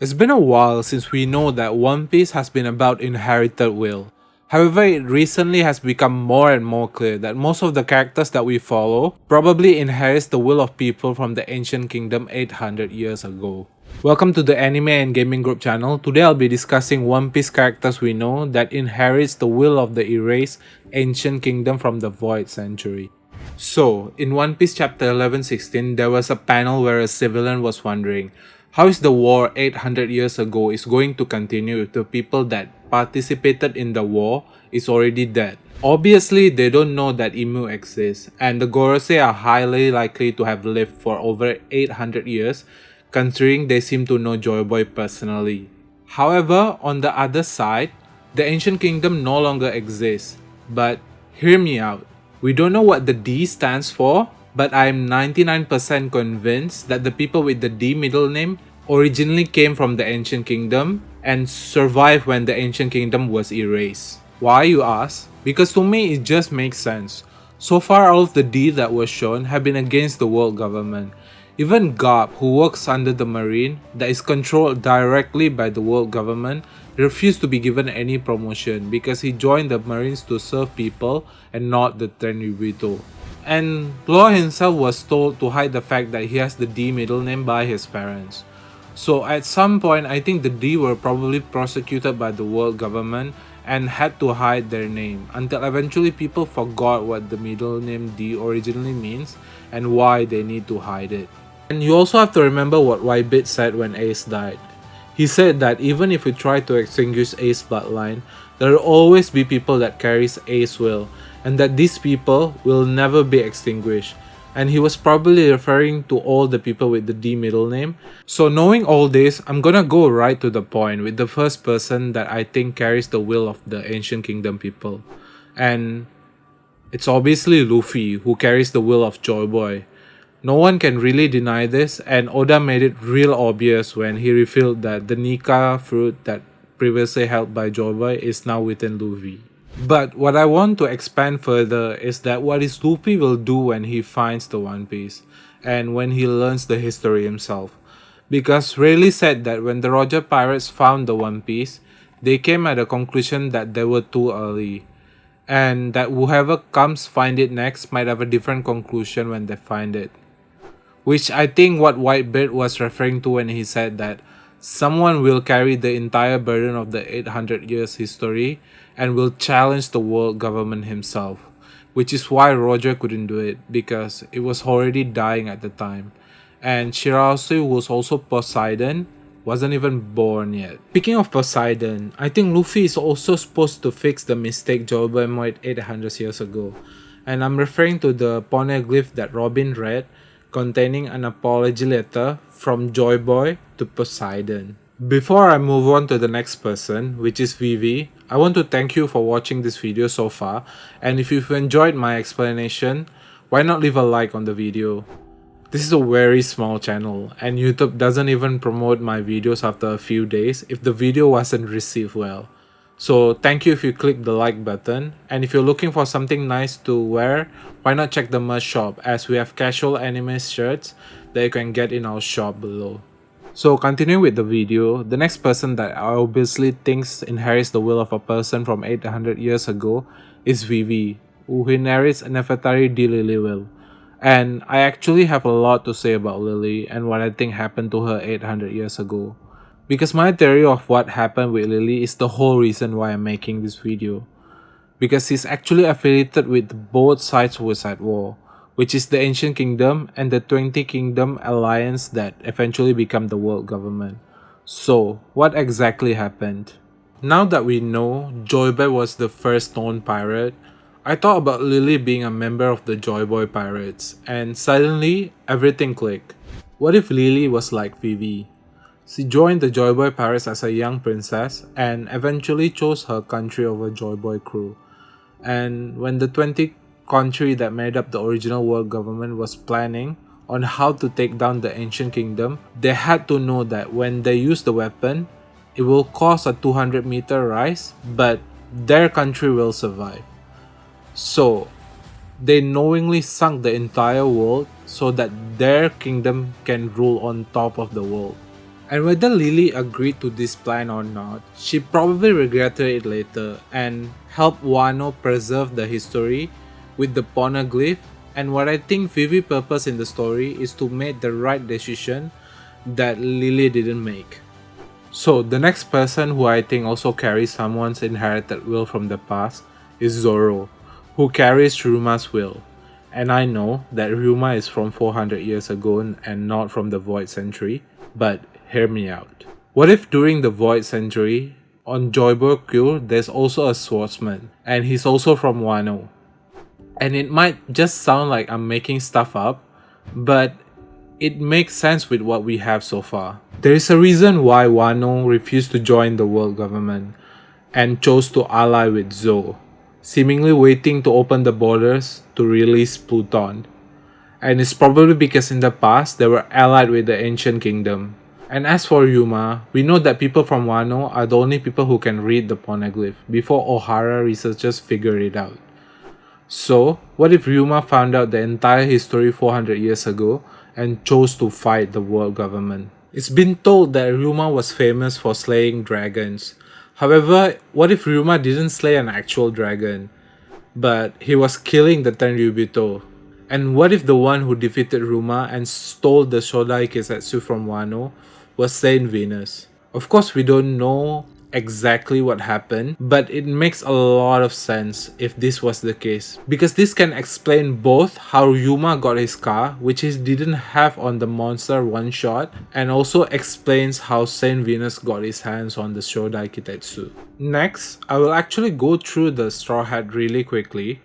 It's been a while since we know that One Piece has been about inherited will. However, it recently has become more and more clear that most of the characters that we follow probably inherits the will of people from the ancient kingdom 800 years ago. Welcome to the Anime and Gaming Group channel. Today I'll be discussing One Piece characters we know that inherits the will of the erased ancient kingdom from the Void Century. So, in One Piece chapter 1116, there was a panel where a civilian was wondering, how is the war 800 years ago is going to continue if the people that participated in the war is already dead? Obviously, they don't know that Emu exists, and the Gorosei are highly likely to have lived for over 800 years, considering they seem to know Joy Boy personally. However, on the other side, the ancient kingdom no longer exists. But hear me out. We don't know what the D stands for, but I'm 99% convinced that the people with the D middle name originally came from the ancient kingdom and survived when the ancient kingdom was erased. Why, you ask? Because to me it just makes sense. So far, all of the D that were shown have been against the world government. Even Garp, who works under the Marine, that is controlled directly by the world government, refused to be given any promotion because he joined the Marines to serve people and not the Tenryubito. And Law himself was told to hide the fact that he has the D middle name by his parents. So at some point, I think the D were probably prosecuted by the world government and had to hide their name until eventually people forgot what the middle name D originally means and why they need to hide it. And you also have to remember what Whitebit said when Ace died. He said that even if we try to extinguish Ace's bloodline, there will always be people that carries Ace's will, and that these people will never be extinguished. And he was probably referring to all the people with the D middle name. So knowing all this, I'm gonna go right to the point with the first person that I think carries the will of the ancient kingdom people. And it's obviously Luffy, who carries the will of Joy Boy. No one can really deny this, and Oda made it real obvious when he revealed that the Nika fruit that previously held by Joy Boy is now within Luffy. But what I want to expand further is that what is Luffy will do when he finds the One Piece, and when he learns the history himself. Because Rayleigh said that when the Roger Pirates found the One Piece, they came at the conclusion that they were too early, and that whoever comes find it next might have a different conclusion when they find it. Which I think what Whitebeard was referring to when he said that someone will carry the entire burden of the 800 years history and will challenge the world government himself. Which is why Roger couldn't do it, because it was already dying at the time. And Shirahoshi, who was also Poseidon, wasn't even born yet. Speaking of Poseidon, I think Luffy is also supposed to fix the mistake Joyboy made 800 years ago. And I'm referring to the poneglyph that Robin read, containing an apology letter from Joy Boy to Poseidon. Before I move on to the next person, which is Vivi, I want to thank you for watching this video so far, and if you've enjoyed my explanation, why not leave a like on the video? This is a very small channel, and YouTube doesn't even promote my videos after a few days if the video wasn't received well. So thank you if you click the like button, and if you're looking for something nice to wear, why not check the merch shop, as we have casual anime shirts that you can get in our shop below. So continuing with the video, the next person that I obviously thinks inherits the will of a person from 800 years ago is Vivi, who inherits Nefertari D Lily will. And I actually have a lot to say about Lily and what I think happened to her 800 years ago. Because my theory of what happened with Lily is the whole reason why I'm making this video. Because he's actually affiliated with both sides who was at war, which is the Ancient Kingdom and the 20 Kingdom alliance that eventually became the world government. So, what exactly happened? Now that we know Joyboy was the first known pirate, I thought about Lily being a member of the Joyboy Pirates, and suddenly everything clicked. What if Lily was like Vivi? She joined the Joyboy Pirates as a young princess and eventually chose her country over Joyboy crew. And when the 20 country that made up the original world government was planning on how to take down the ancient kingdom, they had to know that when they use the weapon, it will cause a 200-meter rise, but their country will survive. So, they knowingly sunk the entire world so that their kingdom can rule on top of the world. And whether Lily agreed to this plan or not, she probably regretted it later and helped Wano preserve the history with the poneglyph. And what I think Vivi's purpose in the story is to make the right decision that Lily didn't make. So the next person who I think also carries someone's inherited will from the past is Zoro, who carries Ryuma's will. And I know that Ryuma is from 400 years ago and not from the Void Century, but hear me out. What if during the Void Century, on Joyboy Cure, there's also a swordsman, and he's also from Wano? And it might just sound like I'm making stuff up, but it makes sense with what we have so far. There is a reason why Wano refused to join the world government and chose to ally with Zou, seemingly waiting to open the borders to release Pluton. And it's probably because in the past they were allied with the ancient kingdom. And as for Ryuma, we know that people from Wano are the only people who can read the poneglyph before Ohara researchers figure it out. So, what if Ryuma found out the entire history 400 years ago and chose to fight the world government? It's been told that Ryuma was famous for slaying dragons. However, what if Ryuma didn't slay an actual dragon, but he was killing the Tenryubito? And what if the one who defeated Ryuma and stole the Shodai Kisetsu from Wano was Saint Venus? Of course, we don't know exactly what happened, but it makes a lot of sense if this was the case, because this can explain both how Ryuma got his car, which he didn't have on the monster one shot, and also explains how Saint Venus got his hands on the Shodai Kitetsu. Next, I will actually go through the Straw Hat really quickly,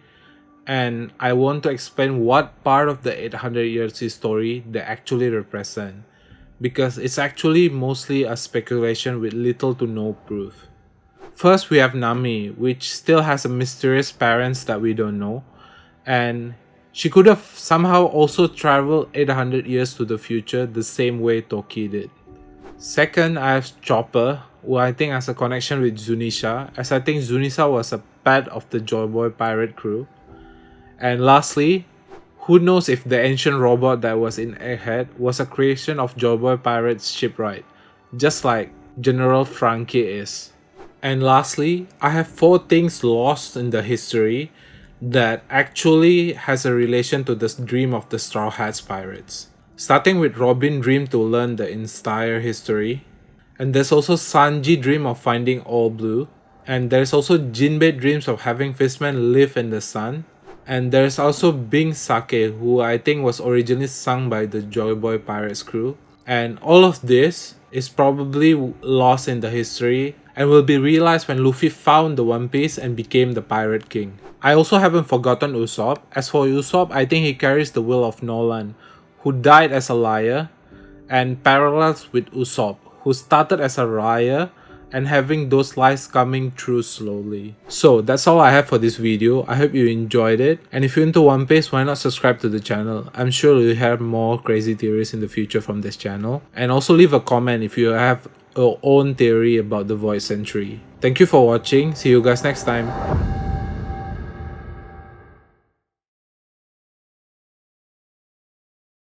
and I want to explain what part of the 800 years story they actually represent, because it's actually mostly a speculation with little to no proof. First, we have Nami, which still has a mysterious parents that we don't know, and she could have somehow also traveled 800 years to the future the same way Toki did. Second, I have Chopper, who I think has a connection with Zunisha, as I think Zunisha was a pet of the Joyboy pirate crew. And lastly, who knows if the ancient robot that was in Egghead was a creation of Joyboy Pirate's shipwright, just like General Frankie is. And lastly, I have 4 things lost in the history that actually has a relation to the dream of the Straw Hats pirates. Starting with Robin dream to learn the entire history, and there's also Sanji dream of finding all blue, and there's also Jinbei dreams of having fishmen live in the sun. And there's also Bing Sake, who I think was originally sung by the Joyboy Pirates crew. And all of this is probably lost in the history and will be realized when Luffy found the One Piece and became the Pirate King. I also haven't forgotten Usopp. As for Usopp, I think he carries the will of Nolan, who died as a liar, and parallels with Usopp, who started as a liar and having those lies coming true slowly. So that's all I have for this video. I hope you enjoyed it, and if you're into One Piece, why not subscribe to the channel? I'm sure you'll have more crazy theories in the future from this channel. And also leave a comment if you have your own theory about the Void Century. Thank you for watching. See you guys next time.